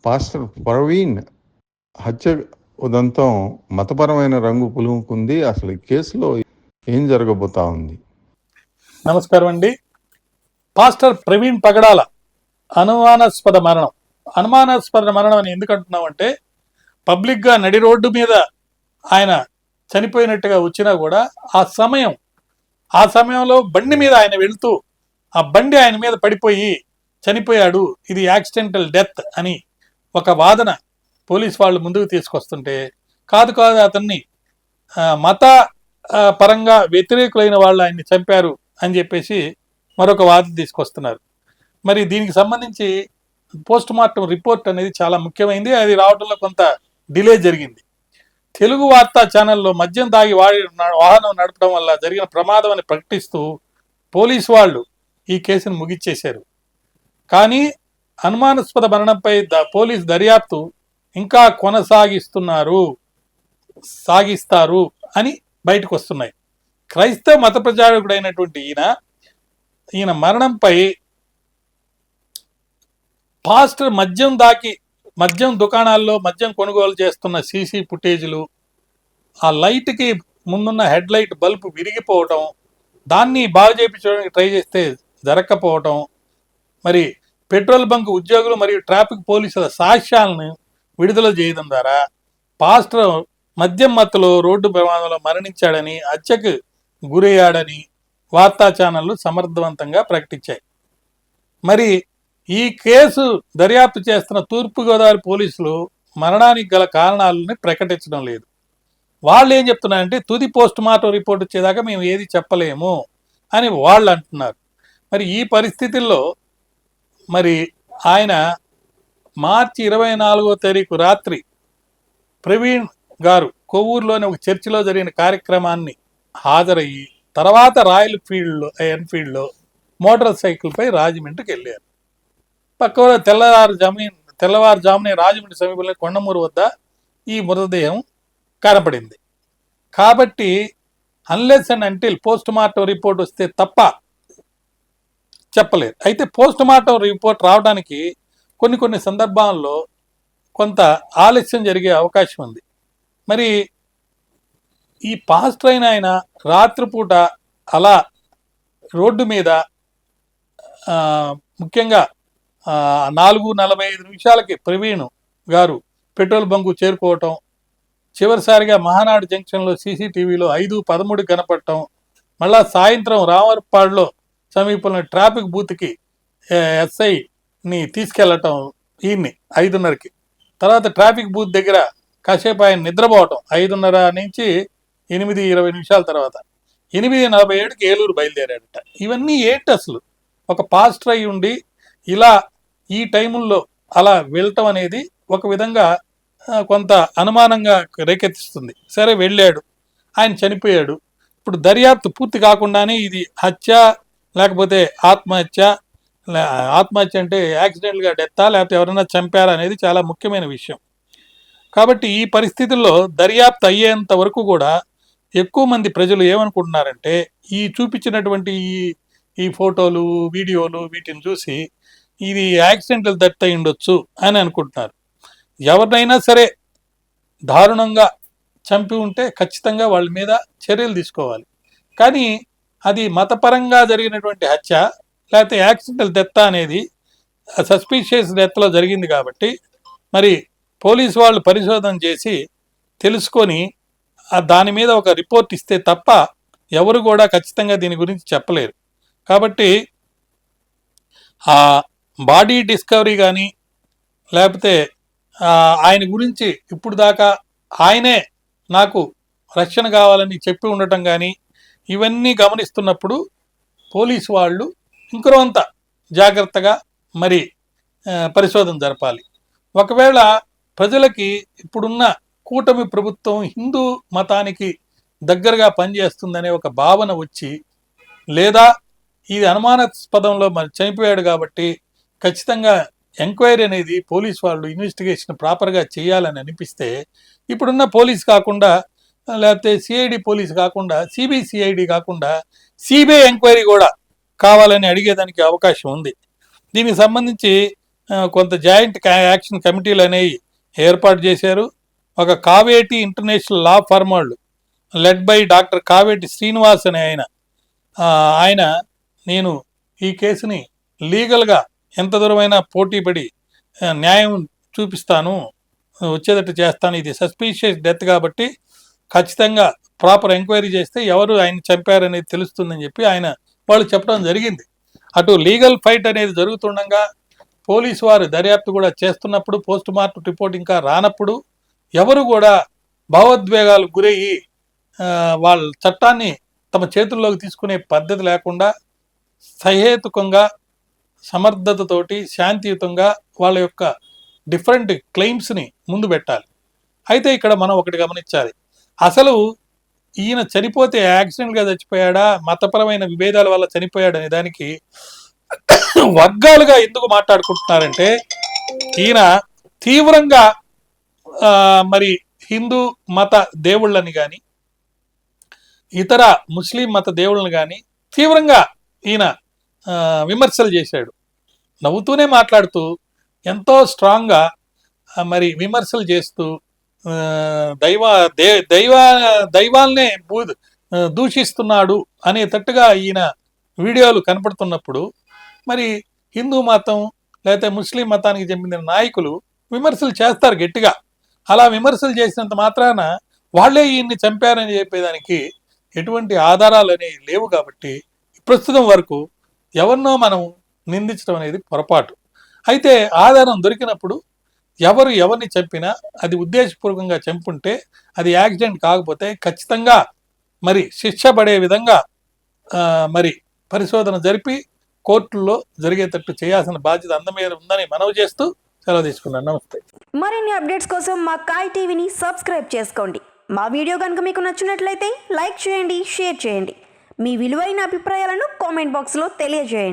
Pastor Praveen హత్య ఉదంతం మతపరమైన రంగు పులుముకుంది. అసలు ఈ కేసులో ఏం జరగబోతా ఉంది? నమస్కారం అండి. పాస్టర్ ప్రవీణ్ పగడాల అనుమానాస్పద మరణం అని ఎందుకు అంటున్నామంటే, పబ్లిక్గా నడి రోడ్డు మీద ఆయన చనిపోయినట్టుగా వచ్చినా కూడా ఆ సమయంలో బండి మీద ఆయన వెళ్తూ ఆ బండి ఆయన మీద పడిపోయి చనిపోయాడు, ఇది యాక్సిడెంటల్ డెత్ అని ఒక వాదన పోలీస్ వాళ్ళు ముందుకు తీసుకొస్తుంటే, కాదు అతన్ని మత పరంగా వ్యతిరేకులైన వాళ్ళు ఆయన్ని చంపారు అని చెప్పేసి మరొక వాదన తీసుకొస్తున్నారు. మరి దీనికి సంబంధించి పోస్ట్ మార్టం రిపోర్ట్ అనేది చాలా ముఖ్యమైనది. అది రావడంలో కొంత డిలే జరిగింది. తెలుగు వార్తా ఛానల్లో మద్యం తాగి వాహనం నడపడం వల్ల జరిగిన ప్రమాదం అని ప్రకటిస్తూ పోలీసు వాళ్ళు ఈ కేసును ముగిచ్చేశారు. కానీ అనుమానాస్పద మరణంపై పోలీసు దర్యాప్తు ఇంకా సాగిస్తారు అని బయటకు వస్తున్నాయి. క్రైస్తవ మత ప్రచారకుడైనటువంటి ఈయన మరణంపై పాస్టర్ మద్యం దుకాణాల్లో మద్యం కొనుగోలు చేస్తున్న సీసీ ఫుటేజీలు, ఆ లైట్కి ముందున్న హెడ్ లైట్ బల్బు విరిగిపోవటం, దాన్ని బాగు చేయించడానికి ట్రై చేస్తే జరగకపోవటం, మరి పెట్రోల్ బంక్ ఉద్యోగులు మరియు ట్రాఫిక్ పోలీసుల సాక్ష్యాలను విడుదల చేయడం ద్వారా పాస్టర్ మద్యం మత్తులో రోడ్డు ప్రమాదంలో మరణించాడని, హత్యకు గురయ్యాడని వార్తా ఛానళ్లు సమర్థవంతంగా ప్రకటించాయి. మరి ఈ కేసు దర్యాప్తు చేస్తున్న తూర్పుగోదావరి పోలీసులు మరణానికి గల కారణాలని ప్రకటించడం లేదు. వాళ్ళు ఏం చెప్తున్నారంటే, తుది పోస్ట్ మార్టం రిపోర్ట్ వచ్చేదాకా మేము ఏది చెప్పలేము అని వాళ్ళు అంటున్నారు. మరి ఈ పరిస్థితుల్లో మరి ఆయన మార్చి 24వ తారీఖు రాత్రి ప్రవీణ్ గారు కొవ్వూరులోని ఒక చర్చిలో జరిగిన కార్యక్రమాన్ని హాజరయ్యి తర్వాత రాయల్ ఎన్ఫీల్డ్లో మోటార్ సైకిల్పై రాజమండ్రికి వెళ్ళారు. పక్క తెల్లవారుజామునే రాజమండ్రి సమీపంలో కొండమూరు వద్ద ఈ మృతదేహం కనపడింది. కాబట్టి unless and until post mortem report వస్తే తప్ప చెప్పలేదు. అయితే పోస్ట్ మార్టం రిపోర్ట్ రావడానికి కొన్ని సందర్భాల్లో కొంత ఆలస్యం జరిగే అవకాశం ఉంది. మరి ఈ పాస్టర్ అయిన ఆయన రాత్రిపూట అలా రోడ్డు మీద ముఖ్యంగా 4:45 ప్రవీణ్ గారు పెట్రోల్ బంకు చేరుకోవటం, చివరిసారిగా మహానాడు జంక్షన్లో సీసీటీవీలో 5:13 కనపడటం, మళ్ళా సాయంత్రం రామర్పాడులో సమీపంలో ట్రాఫిక్ బూత్కి ఎస్ఐని తీసుకెళ్లటం ఈయన్ని 5:30కి, తర్వాత ట్రాఫిక్ బూత్ దగ్గర కాసేపు ఆయన నిద్రపోవటం 5:30 నుంచి 8:20 తర్వాత 8:47కి ఏలూరు బయలుదేరాడట. ఇవన్నీ ఏంటి అసలు? ఒక పాస్టర్ అయి ఉండి ఇలా ఈ టైముల్లో అలా వెళ్ళటం అనేది ఒక విధంగా కొంత అనుమానంగా రేకెత్తిస్తుంది. సరే, వెళ్ళాడు, ఆయన చనిపోయాడు. ఇప్పుడు దర్యాప్తు పూర్తి కాకుండానే ఇది హత్య లేకపోతే ఆత్మహత్య అంటే యాక్సిడెంట్గా డెత్తా లేకపోతే ఎవరైనా చంపారా అనేది చాలా ముఖ్యమైన విషయం. కాబట్టి ఈ పరిస్థితుల్లో దర్యాప్తు అయ్యేంత వరకు కూడా ఎక్కువ మంది ప్రజలు ఏమనుకుంటున్నారంటే, ఈ చూపించినటువంటి ఈ ఫోటోలు, వీడియోలు వీటిని చూసి ఇది యాక్సిడెంటల్ డెత్ అయి ఉండొచ్చు అని అనుకుంటున్నారు. ఎవరినైనా సరే దారుణంగా చంపి ఉంటే ఖచ్చితంగా వాళ్ళ మీద చర్యలు తీసుకోవాలి. కానీ అది మతపరంగా జరిగినటువంటి హత్య లేకపోతే యాక్సిడెంటల్ డెత్ అనేది సస్పీషియస్ డెత్లో జరిగింది కాబట్టి మరి పోలీసు వాళ్ళు పరిశోధన చేసి తెలుసుకొని దాని మీద ఒక రిపోర్ట్ ఇస్తే తప్ప ఎవరు కూడా ఖచ్చితంగా దీని గురించి చెప్పలేరు. కాబట్టి ఆ బాడీ డిస్కవరీ కానీ లేకపోతే ఆయన గురించి ఇప్పుడు దాకా ఆయనే నాకు రక్షణ కావాలని చెప్పి ఉండటం కానీ ఇవన్నీ గమనిస్తున్నప్పుడు పోలీసు వాళ్ళు ఇంకొంత జాగ్రత్తగా మరి పరిశోధన జరపాలి. ఒకవేళ ప్రజలకి ఇప్పుడున్న కూటమి ప్రభుత్వం హిందూ మతానికి దగ్గరగా పనిచేస్తుందనే ఒక భావన వచ్చి, లేదా ఇది అనుమానాస్పదంలో మరి చనిపోయాడు కాబట్టి ఖచ్చితంగా ఎంక్వైరీ అనేది పోలీసు వాళ్ళు ఇన్వెస్టిగేషన్ ప్రాపర్గా చేయాలని అనిపిస్తే, ఇప్పుడున్న పోలీస్ కాకుండా లేకపోతే సిఐడి పోలీస్ కాకుండా సిబిసిఐడి కాకుండా సిబిఐ ఎంక్వైరీ కూడా కావాలని అడిగేదానికి అవకాశం ఉంది. దీనికి సంబంధించి కొంత జాయింట్ యాక్షన్ కమిటీలు అనేవి ఏర్పాటు చేశారు. ఒక కావేటి ఇంటర్నేషనల్ లా ఫర్మ్ వాళ్ళు led by doctor Kaveti Srinivas అనే ఆయన నేను ఈ కేసుని లీగల్గా ఎంత దూరమైనా పోటీపడి న్యాయం చూపిస్తాను, వచ్చేటట్టు చేస్తాను, ఇది సస్పీషియస్ డెత్ కాబట్టి ఖచ్చితంగా ప్రాపర్ ఎంక్వైరీ చేస్తే ఎవరు ఆయన చంపారనేది తెలుస్తుందని చెప్పి వాళ్ళు చెప్పడం జరిగింది. అటు లీగల్ ఫైట్ అనేది జరుగుతుండగా పోలీసు వారు దర్యాప్తు కూడా చేస్తున్నప్పుడు, పోస్ట్ మార్టం రిపోర్ట్ ఇంకా రానప్పుడు ఎవరు కూడా భావోద్వేగాలకు గురయ్యి వాళ్ళ చట్టాన్ని తమ చేతుల్లోకి తీసుకునే పద్ధతి లేకుండా సహేతుకంగా సమర్థతతోటి శాంతియుతంగా వాళ్ళ యొక్క డిఫరెంట్ క్లెయిమ్స్ని ముందు పెట్టాలి. అయితే ఇక్కడ మనం ఒకటి గమనించాలి, అసలు ఈయన చనిపోతే యాక్సిడెంట్గా చచ్చిపోయాడా, మతపరమైన విభేదాల వల్ల చనిపోయాడనే దానికి వర్గాలుగా ఎందుకు మాట్లాడుకుంటున్నారంటే, ఈయన తీవ్రంగా మరి హిందూ మత దేవుళ్ళని కానీ ఇతర ముస్లిం మత దేవుళ్ళని కానీ తీవ్రంగా ఈయన విమర్శలు చేశాడు. నవ్వుతూనే మాట్లాడుతూ ఎంతో స్ట్రాంగ్గా మరి విమర్శలు చేస్తూ దైవాల్నే దూషిస్తున్నాడు అనేటట్టుగా ఈయన వీడియోలు కనపడుతున్నప్పుడు మరి హిందూ మతం లేకపోతే ముస్లిం మతానికి చెందిన నాయకులు విమర్శలు చేస్తారు గట్టిగా. అలా విమర్శలు చేసినంత మాత్రాన వాళ్ళే ఈయన్ని చంపారని చెప్పేదానికి ఎటువంటి ఆధారాలు అనేవి లేవు. కాబట్టి ప్రస్తుతం వరకు ఎవరినో మనం నిందించడం అనేది పొరపాటు. అయితే ఆధారం దొరికినప్పుడు ఎవరిని చంపినా అది ఉద్దేశపూర్వకంగా చంపుంటే అది యాక్సిడెంట్ కాకపోతే ఖచ్చితంగా మరి శిక్ష పడే విధంగా మరి పరిశోధన జరిపి కోర్టుల్లో జరిగేటట్టు చేయాల్సిన బాధ్యత అందమైన ఉందని మనవి చేస్తూ సెలవు తీసుకున్నాను. నమస్తే. మరిన్ని అప్డేట్స్ కోసం మా కాయ్ టీవీని సబ్స్క్రైబ్ చేసుకోండి. మా వీడియో కనుక మీకు నచ్చినట్లయితే లైక్ చేయండి, షేర్ చేయండి. మీ విలువైన అభిప్రాయాలను కామెంట్ బాక్స్లో తెలియజేయండి.